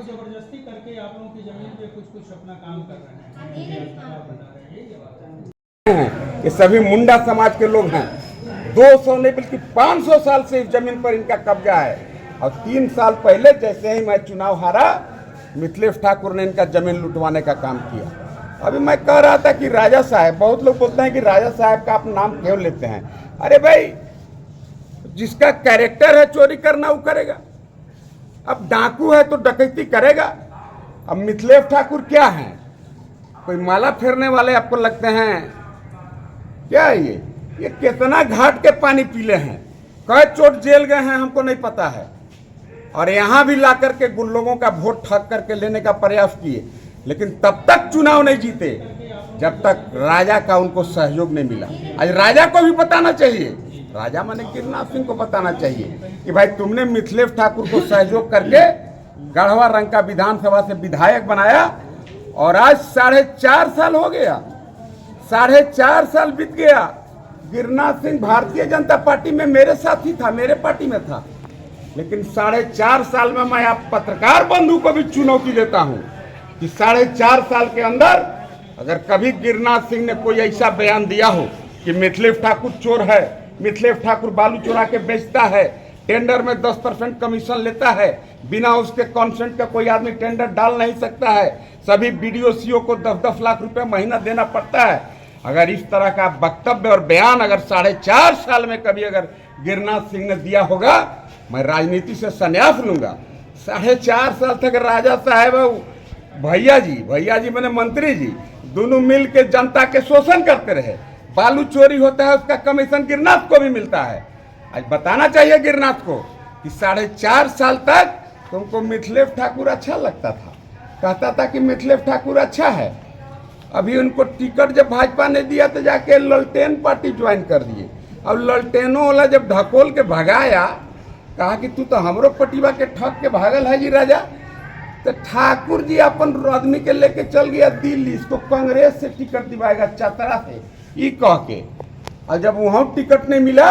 को जबरदस्ती करके आप लोगों की जमीन पे कुछ अपना काम कर रहे हैं। ये सभी मुंडा समाज के लोग हैं। 200 नहीं बल्कि 500 साल से इस जमीन पर इनका कब्जा है। और 3 साल पहले जैसे ही मैं चुनाव हारा, मिथिलेश ठाकुर ने इनका जमीन लुटवाने का काम किया। अभी मैं कह रहा था कि राजा साहब, बहुत लोग बोलते हैं कि राजा साहब का आप नाम क्यों लेते हैं। अरे भाई, जिसका कैरेक्टर है चोरी करना वो करेगा। अब डाकू है तो डकैती करेगा। अब मिथिलेश ठाकुर क्या है, कोई माला फेरने वाले आपको लगते हैं क्या? ये कितना घाट के पानी पीले हैं, कई चोट जेल गए हैं हमको नहीं पता है। और यहाँ भी ला करके गुल लोगों का वोट ठग करके लेने का प्रयास किए, लेकिन तब तक चुनाव नहीं जीते जब तक राजा का उनको सहयोग नहीं मिला। आज राजा को भी बताना चाहिए, राजा माने गिरनाथ सिंह को बताना चाहिए कि भाई तुमने मिथिलेश ठाकुर को सहयोग करके गढ़वा रंग का विधानसभा से विधायक बनाया और आज 4.5 साल हो गया, 4.5 साल बीत गया। गिरनाथ सिंह भारतीय जनता पार्टी में मेरे साथ ही था, मेरे पार्टी में था, लेकिन 4.5 साल में मैं आप पत्रकार बंधु को भी चुनौती देता हूं कि 4.5 साल के अंदर अगर कभी गिरनाथ सिंह ने कोई ऐसा बयान दिया हो कि मिथिलेश ठाकुर चोर है, मिथिलेश ठाकुर बालू चुरा के बेचता है, टेंडर में 10% कमीशन लेता है, बिना उसके कॉन्सेंट का कोई आदमी टेंडर डाल नहीं सकता है, सभी बीडीओ को 10-10 लाख रुपए महीना देना पड़ता है। अगर इस तरह का वक्तव्य और बयान अगर 4.5 साल में कभी अगर गिरनाथ सिंह ने दिया होगा, मैं राजनीति से संन्यास लूंगा। 4.5 साल तक राजा साहब, भैया जी मैंने मंत्री जी, दोनों मिल के जनता के शोषण करते रहे। बालू चोरी होता है, उसका कमीशन गिरनाथ को भी मिलता है। आज बताना चाहिए गिरनाथ को कि 4.5 साल तक तुमको मिथिलेश ठाकुर अच्छा लगता था, कहता था कि मिथिलेश ठाकुर अच्छा है। अभी उनको टिकट जब भाजपा ने दिया तो जाके ललटेन पार्टी ज्वाइन कर दिए। अब ललटेनों वाला जब ढकोल के भगाया, कहा कि तू तो हमरो पटिवा के ठग के भागल है जी राजा। तो ठाकुर जी अपन आदमी के लेके चल गया दिल्ली, इसको कांग्रेस से टिकट दिवाएगा चतरा से, ये कह के। और जब वहां टिकट नहीं मिला,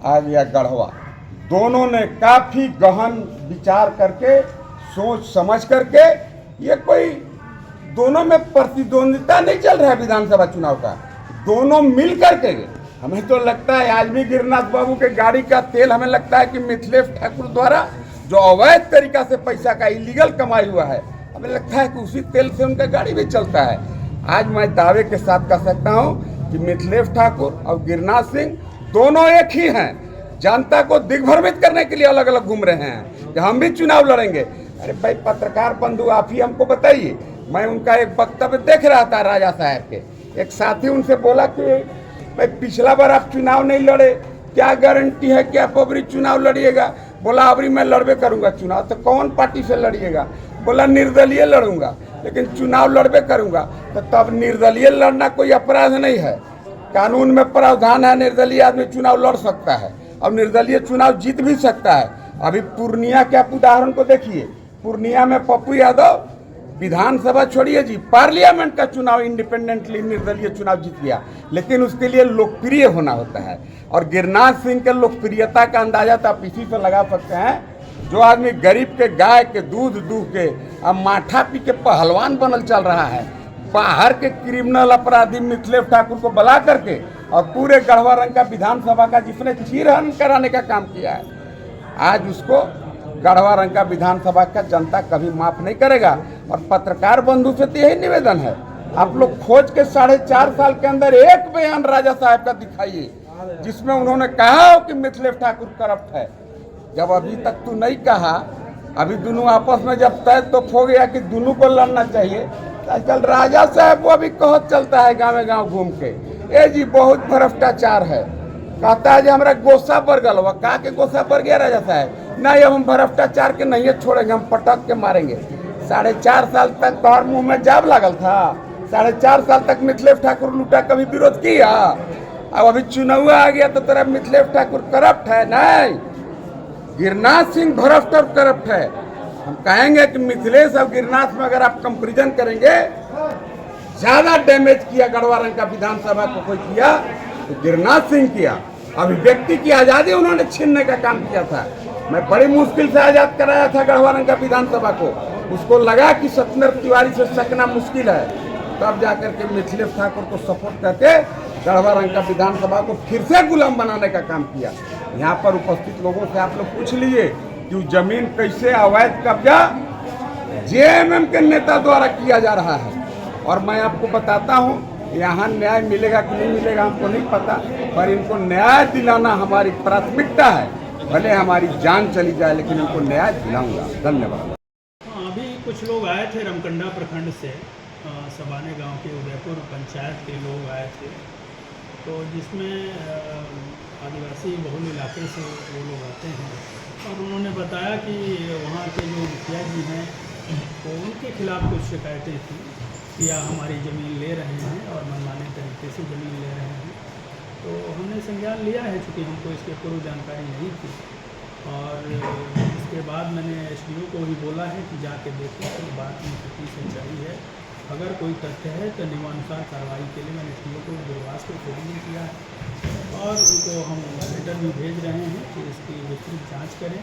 आ गया गढ़वा। दोनों ने काफी गहन विचार करके, सोच समझ करके, ये कोई दोनों में प्रतिद्वंदिता नहीं चल रहा है विधानसभा चुनाव का, दोनों मिल करके। हमें तो लगता है आज भी गिरनाथ बाबू के गाड़ी का तेल हमें लगता है कि मिथिलेश ठाकुर द्वारा जो अवैध तरीका से पैसा का इलीगल कमाई हुआ है, हमें लगता है कि उसी तेल से उनका गाड़ी भी चलता है। आज मैं दावे के साथ कह सकता हूं कि मिथिलेश ठाकुर और गिरनाथ सिंह दोनों एक ही हैं। जनता को दिग्भ्रमित करने के लिए अलग अलग घूम रहे हैं कि हम भी चुनाव लड़ेंगे। अरे भाई पत्रकार बंधु, आप ही हमको बताइए। मैं उनका एक वक्तव्य देख रहा था राजा साहब के, एक साथी उनसे बोला कि भाई पिछला बार आप चुनाव नहीं लड़े, क्या गारंटी है कि आप अबरी चुनाव लड़िएगा? बोला अबरी मैं लड़बे करूंगा चुनाव। तो कौन पार्टी से लड़िएगा? बोला निर्दलीय लड़ूंगा, लेकिन चुनाव लड़बे करूंगा। तो तब निर्दलीय लड़ना कोई अपराध नहीं है, कानून में प्रावधान है, निर्दलीय आदमी चुनाव लड़ सकता है और निर्दलीय चुनाव जीत भी सकता है। अभी पूर्णिया के आप उदाहरण को देखिए, पूर्णिया में पप्पू यादव विधानसभा छोड़िए जी, पार्लियामेंट का चुनाव इंडिपेंडेंटली निर्दलीय चुनाव जीत गया, लेकिन उसके लिए लोकप्रिय होना होता है। और गिरनाथ सिंह के लोकप्रियता का अंदाजा तो आप इसी से लगा सकते हैं, जो आदमी गरीब के गाय के दूध दूह के अब माठा पी के पहलवान बनल चल रहा है, बाहर के क्रिमिनल अपराधी मिथिलेश ठाकुर को बुला करके और पूरे गढ़वा रंग का विधानसभा का जिसने चीरहरण कराने का काम किया है, आज उसको गढ़वा रंग का विधानसभा का जनता कभी माफ नहीं करेगा। और पत्रकार बंधु से तो यही निवेदन है, आप लोग खोज के 4.5 साल के अंदर एक बयान राजा साहब का दिखाइए जिसमें उन्होंने कहा हो कि मिथिलेश ठाकुर करप्ट है। जब अभी तक तू नहीं कहा, अभी दोनों आपस में जब तय तो हो गया कि दोनों को लड़ना चाहिए, आजकल राजा साहब वो अभी कहत चलता है गाँव गाँव घूम के, ए जी बहुत भ्रष्टाचार है, कहता है जी हमारा गोसा बढ़ गल हुआ। कहा के गोसा बढ़ गया राजा साहब? नहीं, अब हम भ्रष्टाचार के नहीं छोड़ेंगे, हम पटक के मारेंगे। 4.5 साल तक तोहर मुंह में जाब लागल था, 4.5 साल तक मिथिलेश ठाकुर लूटा कभी विरोध किया? अब अभी चुनाव आ गया तो तेरा मिथिलेश ठाकुर करप्ट है? नहीं, गिरनाथ सिंह भ्रष्ट और करप्ट है। हम कहेंगे कि मिथिलेश और गिरनाथ में अगर आप कंपेरिजन करेंगे, ज्यादा डैमेज किया गढ़वा रंग का विधानसभा को कोई किया तो गिरनाथ सिंह किया। अभिव्यक्ति की आजादी उन्होंने छीनने का काम किया था, मैं बड़ी मुश्किल से आजाद कराया था गढ़वारंग का विधानसभा को। उसको लगा कि सत्येंद्र तिवारी से सकना मुश्किल है, तब जाकर के मिथिलेश ठाकुर को सपोर्ट करके गढ़वारंग का विधानसभा को फिर से गुलाम बनाने का काम किया। यहाँ पर उपस्थित लोगों से आप लोग पूछ लीजिए कि जमीन कैसे अवैध कब्जा जेएमएम के नेता द्वारा किया जा रहा है। और मैं आपको बताता हूँ, यहाँ न्याय मिलेगा कि नहीं मिलेगा हमको नहीं पता, पर इनको न्याय दिलाना हमारी प्राथमिकता है। भले हमारी जान चली जाए लेकिन इनको न्याय दिलाऊंगा। धन्यवाद। हाँ, अभी कुछ लोग आए थे रमकंडा प्रखंड से, सबाने गांव के उदयपुर पंचायत के लोग आए थे, तो जिसमें आदिवासी बहुल इलाके से वो लोग आते हैं। और उन्होंने बताया कि वहाँ के जो मुखिया जी हैं तो उनके खिलाफ़ कुछ शिकायतें थी कि या हमारी ज़मीन ले रहे हैं और मनमाने तरीके से ज़मीन ले रहे हैं। तो हमने संज्ञान लिया है, चूँकि हमको इसके पूर्व जानकारी नहीं थी। और इसके बाद मैंने एसडीओ को भी बोला है कि जाके देखें तो बात में कितनी सच्चाई है। अगर कोई तथ्य है तो नियमानुसार कार्रवाई के लिए मैंने एसडीओ को दूरभाष को फोन भी किया है और उनको हम लेटर भी भेज रहे हैं कि इसकी विस्तृत जाँच करें।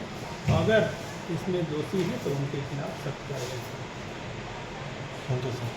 अगर इसमें दोषी है तो उनके खिलाफ सख्त कार्रवाई करें। Thank you sir.